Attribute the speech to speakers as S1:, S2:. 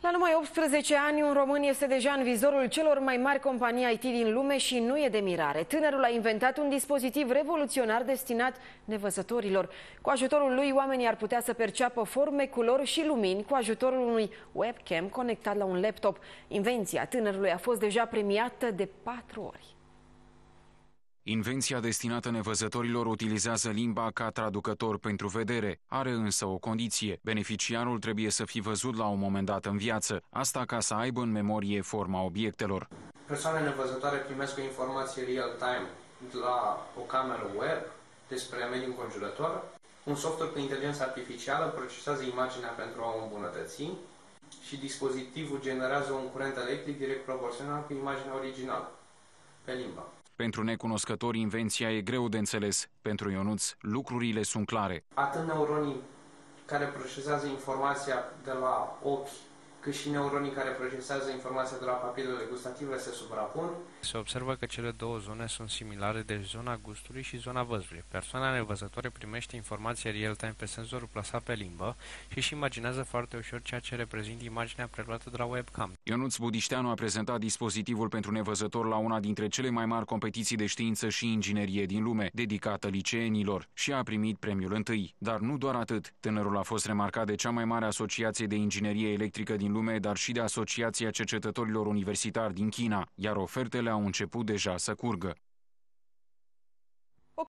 S1: La numai 18 ani, un român este deja în vizorul celor mai mari companii IT din lume și nu e de mirare. Tânărul a inventat un dispozitiv revoluționar destinat nevăzătorilor. Cu ajutorul lui, oamenii ar putea să perceapă forme, culori și lumini cu ajutorul unui webcam conectat la un laptop. Invenția tânărului a fost deja premiată de 4 ori.
S2: Invenția destinată nevăzătorilor utilizează limba ca traducător pentru vedere. Are însă o condiție. Beneficiarul trebuie să fi văzut la un moment dat în viață. Asta ca să aibă în memorie forma obiectelor.
S3: Persoanele nevăzătoare primesc o informație real-time de la o cameră web despre mediul înconjurător. Un software pe inteligență artificială procesează imaginea pentru a o îmbunătăți și dispozitivul generează un curent electric direct proporțional cu imaginea originală pe limbă.
S2: Pentru necunoscători, invenția e greu de înțeles. Pentru Ionuț, lucrurile sunt clare.
S3: Atât neuronii care procesează informația de la ochi, cât și neuronii care procesează informația de la papilele gustative se suprapun.
S4: Se observă că cele două zone sunt similare, deci zona gustului și zona văzului. Persoana nevăzătoare primește informație real-time pe senzorul plasat pe limbă și își imaginează foarte ușor ceea ce reprezintă imaginea preluată de la webcam.
S2: Ionuț Budișteanu a prezentat dispozitivul pentru nevăzător la una dintre cele mai mari competiții de știință și inginerie din lume, dedicată liceenilor, și a primit premiul întâi. Dar nu doar atât. Tânărul a fost remarcat de cea mai mare asociație de inginerie electrică din lume, dar și de Asociația Cercetătorilor Universitari din China, iar ofertele au început deja să curgă.